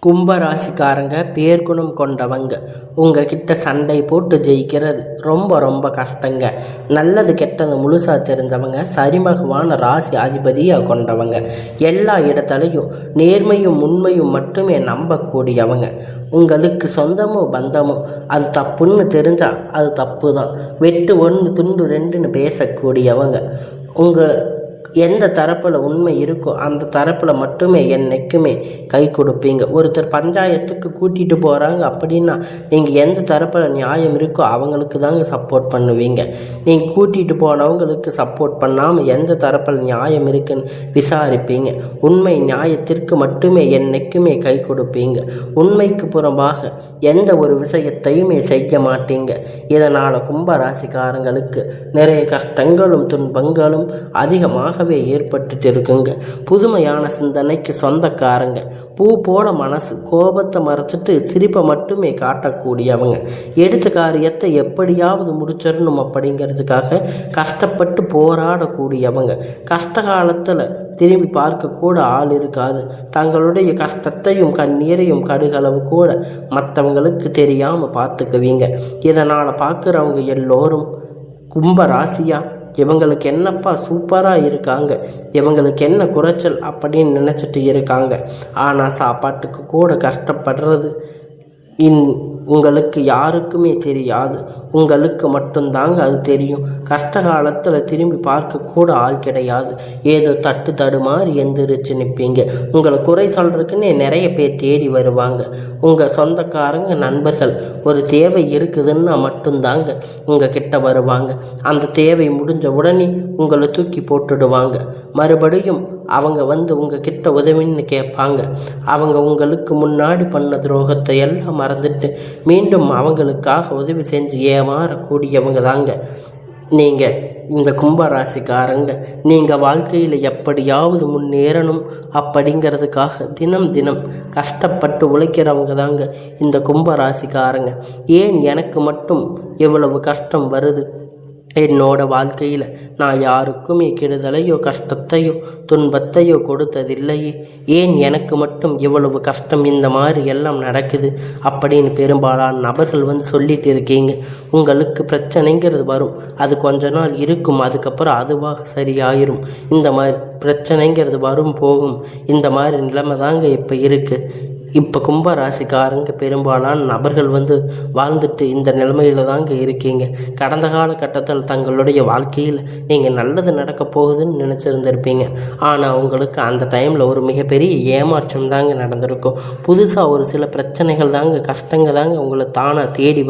கும்பராசிக்காரங்க பேர்குணம் கொண்டவங்க. உங்ககிட்ட சண்டை போட்டு ஜெயிக்கிறது ரொம்ப ரொம்ப கஷ்டங்க. நல்லது கெட்டது முழுசாக தெரிஞ்சவங்க, சரிமகமான ராசி அதிபதியாக கொண்டவங்க, எல்லா இடத்துலையும் நேர்மையும் உண்மையும் மட்டுமே நம்பக்கூடியவங்க. உங்களுக்கு சொந்தமோ பந்தமோ அது தப்புன்னு தெரிஞ்சால் அது தப்பு தான். வெட்டு ஒன்று துண்டு ரெண்டுன்னு பேசக்கூடியவங்க. உங்கள் எந்த தரப்பில் உண்மை இருக்கோ அந்த தரப்பில் மட்டுமே என்னைக்குமே கை கொடுப்பீங்க. ஒருத்தர் பஞ்சாயத்துக்கு கூட்டிகிட்டு போகிறாங்க அப்படின்னா நீங்கள் எந்த தரப்பில் நியாயம் இருக்கோ அவங்களுக்கு தாங்க சப்போர்ட் பண்ணுவீங்க. நீங்கள் கூட்டிகிட்டு போனவங்களுக்கு சப்போர்ட் பண்ணாமல் எந்த தரப்பில் நியாயம் இருக்குன்னு விசாரிப்பீங்க. உண்மை நியாயத்திற்கு மட்டுமே என்னைக்குமே கை கொடுப்பீங்க. உண்மைக்கு புறம்பாக எந்த ஒரு விஷயத்தையுமே செய்ய மாட்டீங்க. இதனால் கும்பராசிக்காரங்களுக்கு நிறைய கஷ்டங்களும் துன்பங்களும் அதிகமாக ஏற்பட்டு இருக்குங்க. புதுமையான சிந்தனைக்கு சொந்தக்காரங்க. பூ போல மனசு, கோபத்தை மறைச்சிட்டு சிரிப்பை மட்டுமே காட்டக்கூடியவங்க. எடுத்த காரியத்தை எப்படியாவது முடிச்சிடணும் அப்படிங்கிறதுக்காக கஷ்டப்பட்டு போராடக்கூடியவங்க. கஷ்ட காலத்தில் திரும்பி பார்க்க கூட ஆள் இருக்காது. தங்களுடைய கஷ்டத்தையும் கண்ணீரையும் கடுகளவு கூட மற்றவங்களுக்கு தெரியாமல் பார்த்துக்குவீங்க. இதனால் பார்க்குறவங்க எல்லோரும் கும்பராசியா இவங்களுக்கு என்னப்பா சூப்பராக இருக்காங்க, இவங்களுக்கு என்ன குறைச்சல் அப்படின்னு நினச்சிட்டு இருக்காங்க. ஆனால் சாப்பாட்டுக்கு கூட கஷ்டப்படுறது உங்களுக்கு யாருக்குமே தெரியாது. உங்களுக்கு மட்டும்தாங்க அது தெரியும். கஷ்ட காலத்தில் திரும்பி பார்க்க கூட ஆள் கிடையாது. ஏதோ தட்டு தடுமாறி எந்திரிச்சு நிற்பீங்க. உங்களை குறை சொல்கிறதுக்குன்னே நிறைய பேர் தேடி வருவாங்க. உங்கள் சொந்தக்காரங்க நண்பர்கள் ஒரு தேவை இருக்குதுன்னா மட்டும்தாங்க உங்கள் கிட்ட வருவாங்க. அந்த தேவை முடிஞ்ச உடனே உங்களை தூக்கி போட்டுடுவாங்க. மறுபடியும் அவங்க வந்து உங்கள் கிட்ட உதவின்னு கேட்பாங்க. அவங்க உங்களுக்கு முன்னாடி பண்ண துரோகத்தை எல்லாம் மறந்துட்டு மீண்டும் அவங்களுக்காக உதவி செஞ்சு ஏமாறக்கூடியவங்க தாங்க நீங்கள். இந்த கும்பராசிக்காரங்க நீங்கள் வாழ்க்கையில் எப்படியாவது முன்னேறணும் அப்படிங்கிறதுக்காக தினம் தினம் கஷ்டப்பட்டு உழைக்கிறவங்க தாங்க இந்த கும்பராசிக்காரங்க. ஏன் எனக்கு மட்டும் எவ்வளவு கஷ்டம் வருது? என்னோட வாழ்க்கையில் நான் யாருக்குமே கெடுதலையோ கஷ்டத்தையோ துன்பத்தையோ கொடுத்ததில்லையே. ஏன் எனக்கு மட்டும் இவ்வளவு கஷ்டம் இந்த மாதிரி எல்லாம் நடக்குது அப்படின்னு பெரும்பாலான நபர்கள் வந்து சொல்லிட்டு இருக்கீங்க. உங்களுக்கு பிரச்சனைங்கிறது வரும், அது கொஞ்ச நாள் இருக்கும், அதுக்கப்புறம் அதுவாக சரியாயிரும். இந்த மாதிரி பிரச்சனைங்கிறது வரும் போகும். இந்த மாதிரி நிலைமை தாங்க இப்போ இருக்குது. இப்போ கும்பராசிக்காரங்க பெரும்பாலான நபர்கள் வந்து வாழ்ந்துட்டு இந்த நிலைமையில் தாங்க இருக்கீங்க. கடந்த காலகட்டத்தில் தங்களுடைய வாழ்க்கையில் நீங்கள் நல்லது நடக்க போகுதுன்னு நினச்சிருந்துருப்பீங்க. ஆனால் உங்களுக்கு அந்த டைமில் ஒரு மிகப்பெரிய ஏமாற்றம் தாங்க நடந்திருக்கும். புதுசாக ஒரு சில பிரச்சனைகள் தாங்க, கஷ்டங்கள் தாங்க உங்களை தானாக தேடி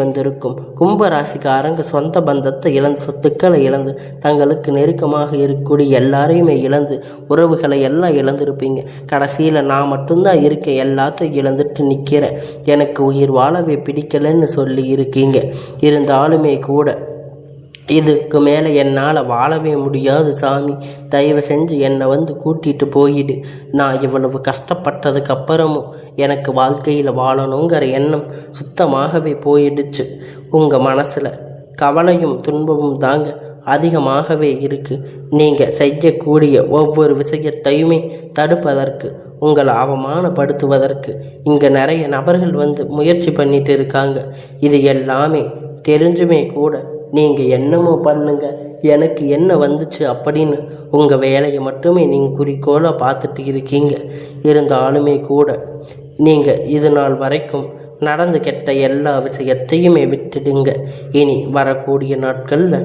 வந்திருக்கும். கும்பராசிக்காரங்க சொந்த பந்தத்தை இழந்து, சொத்துக்களை இழந்து, தங்களுக்கு நெருக்கமாக இருக்கக்கூடிய எல்லாரையுமே இழந்து, உறவுகளை எல்லாம் இழந்திருப்பீங்க. கடைசியில் நான் மட்டும்தான் இருக்கேன், எல்லாத்தையும் இழந்துட்டு நிற்கிறேன், எனக்கு உயிர் வாழவே பிடிக்கலைன்னு சொல்லி இருக்கீங்க. இருந்தாலுமே கூட இதுக்கு மேலே என்னால் வாழவே முடியாது சாமி, தயவு செஞ்சு என்னை வந்து கூட்டிகிட்டு போயிடு. நான் இவ்வளவு கஷ்டப்பட்டதுக்கு அப்புறமும் எனக்கு வாழ்க்கையில் வாழணுங்கிற எண்ணம் சுத்தமாகவே போயிடுச்சு. உங்கள் மனசில் கவலையும் துன்பமும் தாங்க அதிகமாகவே இருக்குது. நீங்கள் செய்யக்கூடிய ஒவ்வொரு விஷயத்தையுமே தடுப்பதற்கு, உங்களை அவமானப்படுத்துவதற்கு இங்கே நிறைய நபர்கள் வந்து முயற்சி பண்ணிட்டு இருக்காங்க. இது எல்லாமே தெரிஞ்சுமே கூட நீங்கள் என்னமோ பண்ணுங்க, எனக்கு என்ன வந்துச்சு அப்படின்னு உங்கள் வேலையை மட்டுமே நீங்கள் குறிக்கோளாக பார்த்துட்டு இருக்கீங்க. இருந்தாலுமே கூட நீங்கள் இது நாள் வரைக்கும் நடந்து கெட்ட எல்லா விஷயத்தையுமே விட்டுடுங்க. இனி வரக்கூடிய நாட்களில்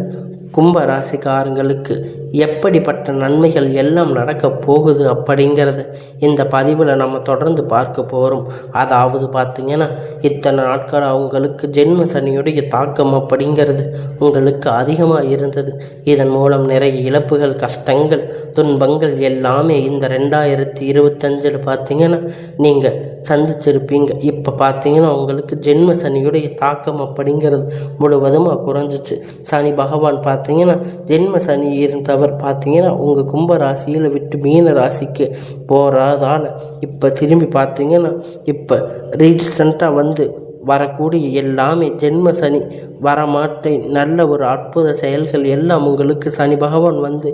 கும்பராசிக்காரங்களுக்கு எப்படிப்பட்ட நன்மைகள் எல்லாம் நடக்க போகுது அப்படிங்கிறத இந்த பதிவில் நம்ம தொடர்ந்து பார்க்க போகிறோம். அதாவது பார்த்திங்கன்னா, இத்தனை நாட்கள் அவங்களுக்கு ஜென்ம சனியுடைய தாக்கம் அப்படிங்கிறது உங்களுக்கு அதிகமாக இருந்தது. இதன் மூலம் நிறைய இழப்புகள், கஷ்டங்கள், துன்பங்கள் எல்லாமே இந்த 2025 பார்த்திங்கன்னா நீங்கள் சந்திச்சிருப்பீங்க. இப்போ பார்த்தீங்கன்னா உங்களுக்கு ஜென்ம சனியுடைய தாக்கம் அப்படிங்கிறது முழுவதுமாக குறைஞ்சிச்சு. சனி பகவான் பார்த்தீங்கன்னா ஜென்ம சனி இருந்தவர் பார்த்தீங்கன்னா உங்கள் கும்ப ராசியில் விட்டு மீன ராசிக்கு போகிறதால இப்போ திரும்பி பார்த்தீங்கன்னா இப்போ ரீசெண்டாக வந்து வரக்கூடிய எல்லாமே ஜென்ம சனி வரமாட்டை நல்ல ஒரு அற்புத செயல்கள் எல்லாம் உங்களுக்கு சனி பகவான் வந்து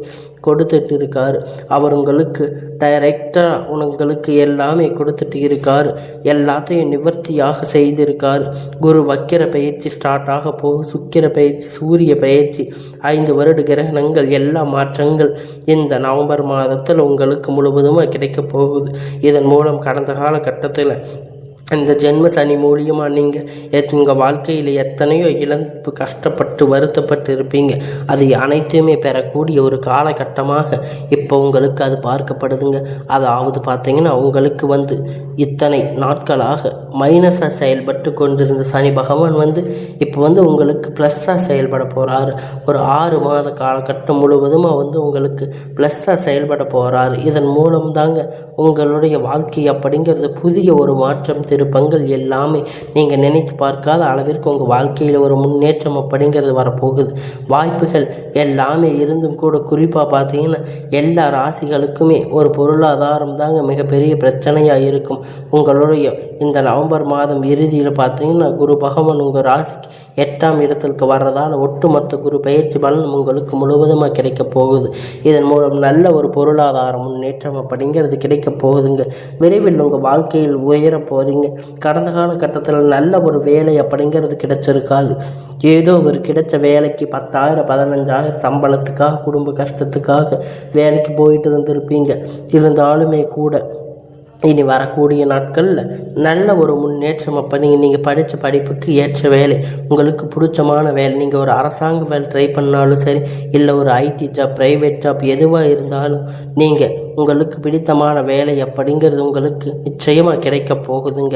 கொடுத்துட்டு இருக்காரு. அவர் உங்களுக்கு டைரக்டாக உங்களுக்கு எல்லாமே கொடுத்துட்டு இருக்காரு. எல்லாத்தையும் நிவர்த்தியாக செய்திருக்காரு. குரு வக்கிர பயிற்சி ஸ்டார்ட் ஆக போகுது. சுக்கிர பயிற்சி, சூரிய பயிற்சி, 5 வருட கிரகணங்கள், எல்லா மாற்றங்கள் இந்த நவம்பர் மாதத்தில் உங்களுக்கு முழுவதுமாக கிடைக்க போகுது. இதன் மூலம் கடந்த காலகட்டத்தில் இந்த ஜென்ம சனி மூலியமாக நீங்கள் உங்கள் வாழ்க்கையில் எத்தனையோ இழப்பு, கஷ்டப்பட்டு வருத்தப்பட்டு இருப்பீங்க. அது அனைத்துமே பெறக்கூடிய ஒரு காலகட்டமாக இப்போ உங்களுக்கு அது பார்க்கப்படுதுங்க. அதாவது பார்த்தீங்கன்னா உங்களுக்கு வந்து இத்தனை நாட்களாக மைனஸாக செயல்பட்டு கொண்டிருந்த சனி பகவான் வந்து இப்போ வந்து உங்களுக்கு ப்ளஸ்ஸாக செயல்பட போகிறாரு. ஒரு 6 மாத காலகட்டம் முழுவதுமாக வந்து உங்களுக்கு ப்ளஸ்ஸாக செயல்பட போகிறாரு. இதன் மூலம் தாங்க உங்களுடைய வாழ்க்கை அப்படிங்கிறது புதிய ஒரு மாற்றம், திருப்பங்கள் எல்லாமே நீங்கள் நினைத்து பார்க்காத அளவிற்கு உங்கள் வாழ்க்கையில் ஒரு முன்னேற்றம் அப்படிங்கிறது வரப்போகுது. வாய்ப்புகள் எல்லாமே இருந்தும் கூட குறிப்பாக பார்த்தீங்கன்னா எல்லா ராசிகளுக்குமே ஒரு பொருளாதாரம் தாங்க மிகப்பெரிய பிரச்சனையாக இருக்கும். உங்களுடைய இந்த நவம்பர் மாதம் இறுதியில் பார்த்தீங்கன்னா குரு பகவான் உங்கள் ராசிக்கு 8ஆம் இடத்திற்கு வர்றதால் ஒட்டுமொத்த குரு பயிற்சி பலன் உங்களுக்கு முழுவதுமாக கிடைக்க போகுது. இதன் மூலம் நல்ல ஒரு பொருளாதார முன்னேற்றம் அப்படிங்கிறது கிடைக்க போகுதுங்க. விரைவில் உங்கள் வாழ்க்கையில் உயர போகிறீங்க. கடந்த காலகட்டத்தில் நல்ல ஒரு வேலை அப்படிங்கிறது கிடைச்சிருக்காது. ஏதோ ஒரு கிடைச்ச வேலைக்கு 10,000 15,000 சம்பளத்துக்காக, குடும்ப கஷ்டத்துக்காக வேலைக்கு போயிட்டு இருந்திருப்பீங்க. இருந்தாலுமே கூட இனி வரக்கூடிய நாட்களில் நல்ல ஒரு முன்னேற்றம். அப்போ நீங்கள் படித்த படிப்புக்கு ஏற்ற வேலை, உங்களுக்கு பிடிச்சமான வேலை, நீங்கள் ஒரு அரசாங்க வேலை ட்ரை பண்ணாலும் சரி, இல்லை ஒரு ஐடி ஜாப், ப்ரைவேட் ஜாப், எதுவாக இருந்தாலும் நீங்கள் உங்களுக்கு பிடித்தமான வேலை அப்படிங்கிறது உங்களுக்கு நிச்சயமாக கிடைக்க போகுதுங்க.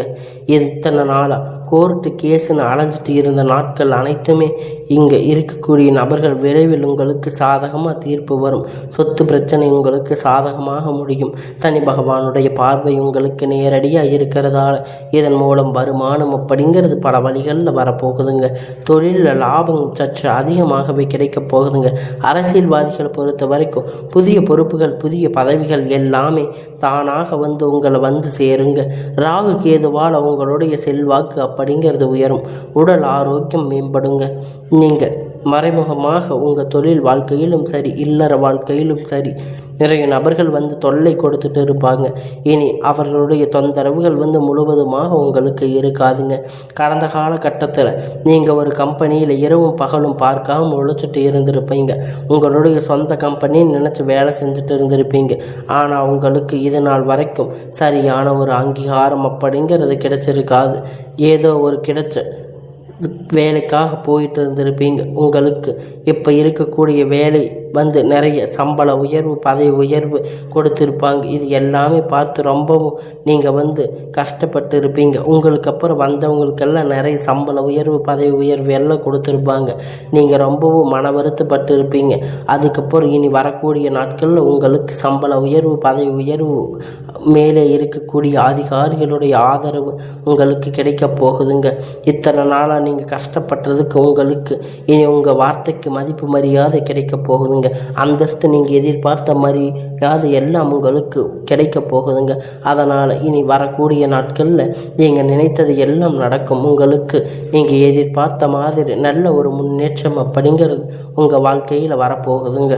இத்தனை நாளாக கோர்ட்டு கேஸுன்னு அலைஞ்சிட்டு இருந்த நாட்கள் அனைத்துமே இங்கே இருக்கக்கூடிய நபர்கள் விரைவில் உங்களுக்கு சாதகமாக தீர்ப்பு வரும். சொத்து பிரச்சனை உங்களுக்கு சாதகமாக முடியும். சனி பகவானுடைய பார்வை உங்களுக்கு நேரடியாக இருக்கிறதால இதன் மூலம் வருமானம் அப்படிங்கிறது பல வழிகளில் வரப்போகுதுங்க. தொழிலில் லாபம் சற்று அதிகமாகவே கிடைக்க போகுதுங்க. அரசியல்வாதிகளை பொறுத்த வரைக்கும் புதிய பொறுப்புகள், புதிய பதவிகள் எல்லாமே தானாக வந்து உங்களை வந்து சேருங்க. ராகு கேதுவால் உங்களுடைய செல்வாக்கு அப்படிங்கிறது உயரும். உடல் ஆரோக்கியம் மேம்படுங்க. நீங்கள் மறைமுகமாக உங்கள் தொழில் வாழ்க்கையிலும் சரி, இல்லற வாழ்க்கையிலும் சரி, நிறைய நபர்கள் வந்து தொல்லை கொடுத்துட்டு இருப்பாங்க. இனி அவர்களுடைய தொந்தரவுகள் வந்து முழுவதுமாக உங்களுக்கு இருக்காதுங்க. கடந்த காலகட்டத்தில் நீங்கள் ஒரு கம்பெனியில் இரவும் பகலும் பார்க்காம உழைச்சிட்டு இருந்திருப்பீங்க. உங்களுடைய சொந்த கம்பெனின்னு நினச்சி வேலை செஞ்சுட்டு இருந்திருப்பீங்க. ஆனால் உங்களுக்கு இது நாள் வரைக்கும் சரியான ஒரு அங்கீகாரம் அப்படிங்கிறது கிடைச்சிருக்காது. ஏதோ ஒரு கிடைச்ச வேலைக்காக போயிட்டு இருந்திருப்பீங்க. உங்களுக்கு இப்போ இருக்கக்கூடிய வேலை வந்து நிறைய சம்பள உயர்வு, பதவி உயர்வு கொடுத்துருப்பாங்க. இது எல்லாமே பார்த்து ரொம்பவும் நீங்கள் வந்து கஷ்டப்பட்டு இருப்பீங்க. உங்களுக்கு அப்புறம் வந்தவங்களுக்கெல்லாம் நிறைய சம்பள உயர்வு, பதவி உயர்வு எல்லாம் கொடுத்துருப்பாங்க. நீங்கள் ரொம்பவும் மன வருத்தப்பட்டு இருப்பீங்க. அதுக்கப்புறம் இனி வரக்கூடிய நாட்களில் உங்களுக்கு சம்பள உயர்வு, பதவி உயர்வு, மேலே இருக்கக்கூடிய அதிகாரிகளுடைய ஆதரவு உங்களுக்கு கிடைக்க போகுதுங்க. இத்தனை நாளாக நீங்கள் கஷ்டப்பட்டதுக்கு உங்களுக்கு இனி உங்கள் வார்த்தைக்கு மதிப்பு மரியாதை கிடைக்க போகுதுங்க. அந்தஸ்து நீங்கள் எதிர்பார்த்த மரியாதை எல்லாம் உங்களுக்கு கிடைக்க போகுதுங்க. அதனால் இனி வரக்கூடிய நாட்களில் நீங்கள் நினைத்தது எல்லாம் நடக்கும். உங்களுக்கு நீங்கள் எதிர்பார்த்த மாதிரி நல்ல ஒரு முன்னேற்றம் அப்படிங்கிறது உங்கள் வாழ்க்கையில் வரப்போகுதுங்க.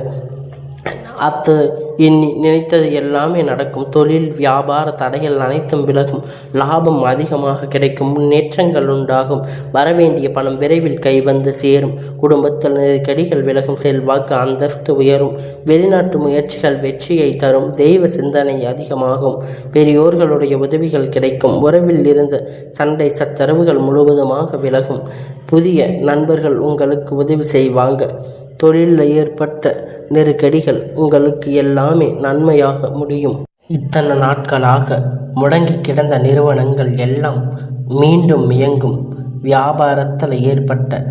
நினைத்தது எல்லாமே நடக்கும். தொழில் வியாபார தடைகள் அனைத்தும் விலகும். லாபம் அதிகமாக கிடைக்கும். முன்னேற்றங்கள் உண்டாகும். வரவேண்டிய பணம் விரைவில் கைவந்து சேரும். குடும்பத்தில் நெருக்கடிகள் விலகும். செல்வாக்கு அந்தஸ்து உயரும். வெளிநாட்டு முயற்சிகள் வெற்றியை தரும். தெய்வ சிந்தனை அதிகமாகும். பெரியோர்களுடைய உதவிகள் கிடைக்கும். உறவில் இருந்த சண்டை சச்சரவுகள் முழுவதுமாக விலகும். புதிய நண்பர்கள் உங்களுக்கு உதவி செய்வாங்க. தொழிலில் ஏற்பட்ட நெருக்கடிகள் உங்களுக்கு எல்லாமே நன்மையாக முடியும். இத்தனை நாட்களாக முடங்கி கிடந்த நிறுவனங்கள் எல்லாம் மீண்டும் இயங்கும். வியாபாரத்தில் ஏற்பட்ட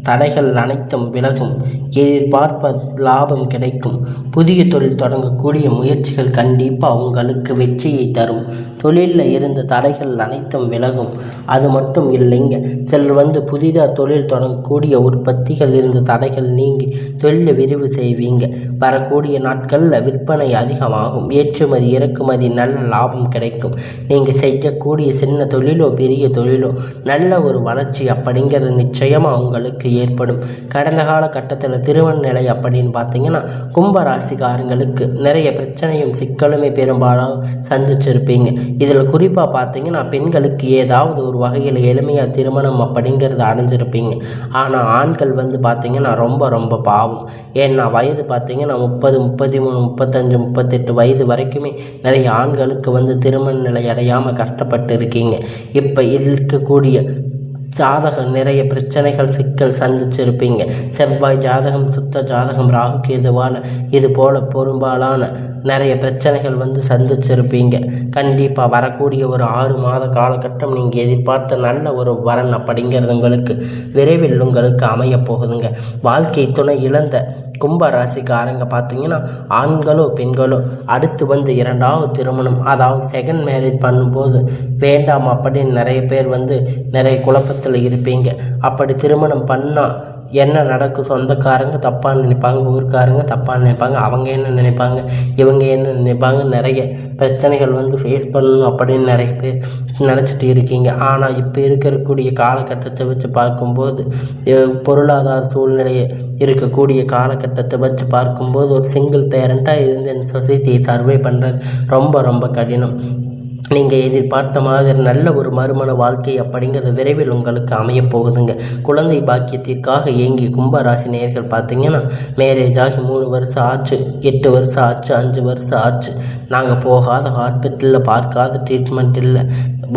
தடைகள் அனைத்தும் விலகும். எதிர்பார்ப்ப லாபம் கிடைக்கும். புதிய தொழில் தொடங்கக்கூடிய முயற்சிகள் கண்டிப்பாக உங்களுக்கு வெற்றியை தரும். தொழிலில் இருந்த தடைகள் அனைத்தும் விலகும். அது மட்டும் இல்லைங்க, சிலர் புதிதாக தொழில் தொடங்கக்கூடிய உற்பத்திகள் இருந்த தடைகள் நீங்கி தொழிலை விரிவு செய்வீங்க. வரக்கூடிய நாட்களில் விற்பனை அதிகமாகும். ஏற்றுமதி இறக்குமதி நல்ல லாபம் கிடைக்கும். நீங்கள் செய்யக்கூடிய சின்ன தொழிலோ பெரிய தொழிலோ நல்ல ஒரு வளர்ச்சி அப்படிங்கிறது நிச்சயமாக உங்களுக்கு ஏற்படும். கடந்த காலகட்டத்தில் திருமண நிலை அப்படின்னு பார்த்தீங்கன்னா கும்பராசிக்காரங்களுக்கு நிறைய பிரச்சனையும் சிக்கலுமே பெரும்பாலும் சந்திச்சிருப்பீங்க. இதில் குறிப்பாக பார்த்தீங்கன்னா பெண்களுக்கு ஏதாவது ஒரு வகையில் எளிமையாக திருமணம் அப்படிங்கிறது அடைஞ்சிருப்பீங்க. ஆனால் ஆண்கள் பார்த்தீங்கன்னா ரொம்ப ரொம்ப பாவம். ஏன்னா வயது பார்த்தீங்கன்னா 30, 33, 35, 38 வயது வரைக்குமே நிறைய ஆண்களுக்கு திருமண நிலை அடையாமல் கஷ்டப்பட்டு இருக்கீங்க. இப்போ இருக்கக்கூடிய ஜாதகம் நிறைய பிரச்சனைகள் சிக்கல் சந்திச்சிருப்பீங்க. செவ்வாய் ஜாதகம், சுத்த ஜாதகம், ராகு கேதுவால் இது போல் பெரும்பாலான நிறைய பிரச்சனைகள் சந்திச்சிருப்பீங்க. கண்டிப்பாக வரக்கூடிய ஒரு 6 மாத காலகட்டம் நீங்கள் எதிர்பார்த்த நல்ல ஒரு வரன் அப்படிங்கிறது உங்களுக்கு விரைவில் உங்களுக்கு அமைய போகுதுங்க. வாழ்க்கை துணை இழந்த கும்பராசிக்காரங்க பார்த்தீங்கன்னா ஆண்களோ பெண்களோ அடுத்து 2வது திருமணம், அதாவது செகண்ட் மேரேஜ் பண்ணும்போது வேண்டாம் அப்படின்னு நிறைய பேர் நிறைய குழப்பத்தில் இருப்பீங்க. அப்படி திருமணம் பண்ணால் என்ன நடக்கும்? சொந்தக்காரங்க தப்பாக நினைப்பாங்க, ஊருக்காரங்க தப்பாக நினைப்பாங்க, அவங்க என்ன நினைப்பாங்க, இவங்க என்ன நினைப்பாங்க, நிறைய பிரச்சனைகள் ஃபேஸ் பண்ணணும் அப்படின்னு நிறைய பேர் நினச்சிட்டு இருக்கீங்க. ஆனால் இப்போ இருக்கக்கூடிய காலகட்டத்தை வச்சு பார்க்கும்போது, பொருளாதார சூழ்நிலையை இருக்கக்கூடிய காலகட்டத்தை வச்சு பார்க்கும்போது ஒரு சிங்கிள் பேரண்ட்டாக இருந்து இந்த சொசைட்டியை சர்வே பண்ணுறது ரொம்ப ரொம்ப கடினம். நீங்கள் எதிர்பார்த்த மாதிரி நல்ல ஒரு மறுமண வாழ்க்கை அப்படிங்கிறது விரைவில் உங்களுக்கு அமையப் போகுதுங்க. குழந்தை பாக்கியத்திற்காக ஏங்கி கும்பராசி நேயர்கள் பார்த்தீங்கன்னா மேரேஜ் ஆகி 3 வருஷம் ஆச்சு, 8 வருஷம் ஆச்சு, 5 வருஷம் ஆச்சு, நாங்கள் போகாத ஹாஸ்பிட்டலில் பார்க்காத ட்ரீட்மெண்ட் இல்லை,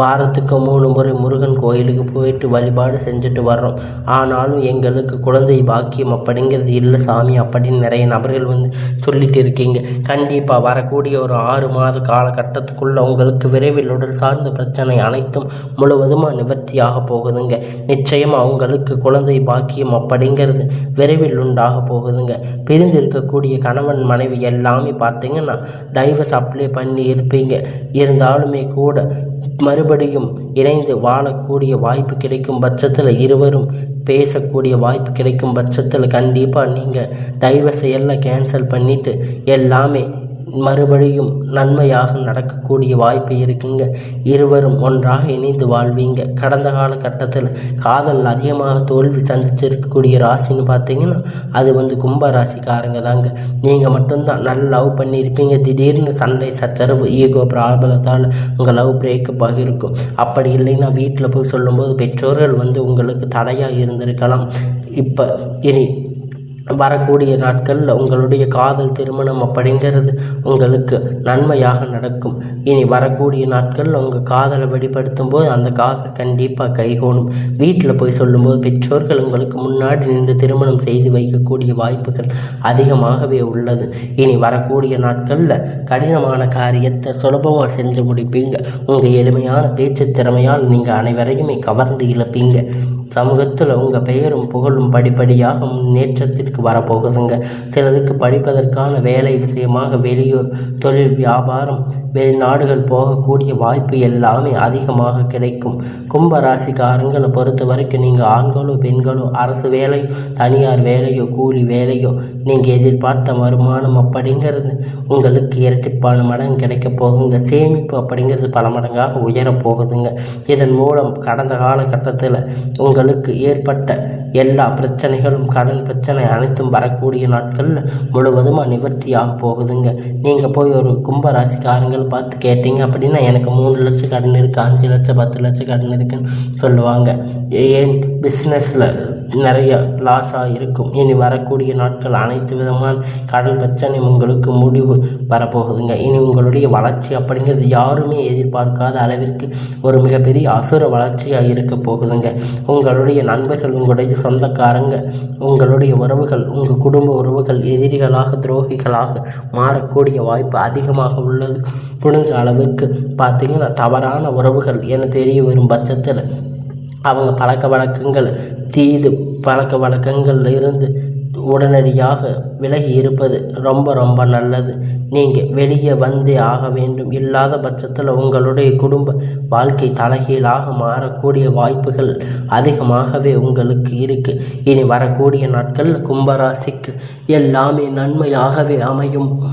வாரத்துக்கு 3 முறை முருகன் கோயிலுக்கு போயிட்டு வழிபாடு செஞ்சுட்டு வர்றோம், ஆனாலும் எங்களுக்கு குழந்தை பாக்கியம் அப்படிங்கிறது இல்லை சாமி அப்படின்னு நிறைய நபர்கள் சொல்லிட்டு இருக்கீங்க. கண்டிப்பாக வரக்கூடிய ஒரு 6 மாத காலகட்டத்துக்குள்ளே உங்களுக்கு விரைவில் உடல் சார்ந்த பிரச்சனை அனைத்தும் முழுவதுமாக நிவர்த்தியாக போகுதுங்க. நிச்சயமாக உங்களுக்கு குழந்தை பாக்கியம் அப்படிங்கிறது விரைவில் உண்டாக போகுதுங்க. பிரிந்து இருக்கக்கூடிய கணவன் மனைவி எல்லாமே பார்த்தீங்கன்னா டைவர்ஸ் அப்ளை பண்ணி இருப்பீங்க. இருந்தாலுமே கூட மறுபடியும் இணைந்து வாழக்கூடிய வாய்ப்பு கிடைக்கும் பட்சத்தில், இருவரும் பேசக்கூடிய வாய்ப்பு கிடைக்கும் பட்சத்தில் கண்டிப்பாக நீங்கள் டைவர்ஸை எல்லாம் கேன்சல் பண்ணிவிட்டு எல்லாமே மறுபடியும் நன்மையாக நடக்கக்கூடிய வாய்ப்பு இருக்குங்க. இருவரும் ஒன்றாக இணைந்து வாழ்வீங்க. கடந்த காலகட்டத்தில் காதல் அதிகமாக தோல்வி சந்திச்சிருக்கக்கூடிய ராசின்னு பார்த்தீங்கன்னா அது கும்ப ராசிக்காரங்க தாங்க. நீங்கள் மட்டும்தான் நல்ல லவ் பண்ணியிருப்பீங்க. திடீர்னு சண்டை சச்சரவு ஈகோ ப்ராப்ளத்தால் உங்கள் லவ் பிரேக்கப் ஆகியிருக்கும். அப்படி இல்லைன்னா வீட்டில் போய் சொல்லும்போது பெற்றோர்கள் உங்களுக்கு தடையாக இருந்திருக்கலாம். இப்போ இனி வரக்கூடிய நாட்களில் உங்களுடைய காதல் திருமணம் அப்படிங்கிறது உங்களுக்கு நன்மையாக நடக்கும். இனி வரக்கூடிய நாட்களில் உங்கள் காதலை வெளிப்படுத்தும் போது அந்த காதல் கண்டிப்பாக கைகூடும். வீட்டில் போய் சொல்லும்போது பெற்றோர்கள் உங்களுக்கு முன்னாடி நின்று திருமணம் செய்து வைக்கக்கூடிய வாய்ப்புகள் அதிகமாகவே உள்ளது. இனி வரக்கூடிய நாட்களில் கடினமான காரியத்தை சுலபமாக செஞ்சு முடிப்பீங்க. உங்கள் எளிமையான பேச்சு திறமையால் நீங்கள் அனைவரையுமே கவர்ந்து இழப்பீங்க. சமூகத்தில் உங்கள் பெயரும் புகழும் படிப்படியாக முன்னேற்றத்திற்கு வரப்போகுதுங்க. சிலருக்கு படிப்பதற்கான வேலை விஷயமாக வெளியூர் தொழில் வியாபாரம் வெளிநாடுகள் போகக்கூடிய வாய்ப்பு எல்லாமே அதிகமாக கிடைக்கும். கும்பராசிக்காரங்களை பொறுத்த வரைக்கும் நீங்கள் ஆண்களோ பெண்களோ அரசு வேலையோ தனியார் வேலையோ கூலி வேலையோ நீங்கள் எதிர்பார்த்த வருமானம் அப்படிங்கிறது உங்களுக்கு இரட்டிப்பான மடங்கு கிடைக்க போகுங்க. சேமிப்பு அப்படிங்கிறது பல மடங்காக உயரப்போகுதுங்க. இதன் மூலம் கடந்த காலகட்டத்தில் உங்களுக்கு ஏற்பட்ட எல்லா பிரச்சனைகளும் கடன் பிரச்சனை அனைத்தும் வரக்கூடிய நாட்களில் முழுவதுமாக நிவர்த்தியாக போகுதுங்க. நீங்கள் போய் ஒரு கும்பராசிக்காரங்கள் பார்த்து கேட்டீங்க அப்படின்னா எனக்கு 3 லட்சம் கடன் இருக்குது, 5 லட்சம் 10 லட்சம் கடன் இருக்குன்னு சொல்லுவாங்க. ஏன் பிஸ்னஸில் நிறைய லாஸாக இருக்கும். இனி வரக்கூடிய நாட்கள் அனைத்து விதமான கடன் பிரச்சனை உங்களுக்கு முடிவு வரப்போகுதுங்க. இனி உங்களுடைய வளர்ச்சி அப்படிங்கிறது யாருமே எதிர்பார்க்காத அளவிற்கு ஒரு மிகப்பெரிய அசுர வளர்ச்சியாக இருக்க போகுதுங்க. உங்களுடைய நண்பர்கள், உங்களுடைய சொந்தக்காரங்க, உங்களுடைய உறவுகள், உங்கள் குடும்ப உறவுகள் எதிரிகளாக துரோகிகளாக மாறக்கூடிய வாய்ப்பு அதிகமாக உள்ளது. முடிஞ்ச அளவுக்கு பார்த்தீங்கன்னா தவறான உறவுகள் என தெரிய வரும் பட்சத்தில் அவங்க பழக்க வழக்கங்கள் தீது பழக்க வழக்கங்களில் இருந்து உடனடியாக விலகி இருப்பது ரொம்ப ரொம்ப நல்லது. நீங்கள் வெளியே வந்தே ஆக வேண்டும். இல்லாத பட்சத்தில் உங்களுடைய குடும்ப வாழ்க்கை தலைகீழாக மாறக்கூடிய வாய்ப்புகள் அதிகமாகவே உங்களுக்கு இருக்குது. இனி வரக்கூடிய நாட்களில் கும்பராசிக்கு எல்லாமே நன்மையாகவே அமையும்.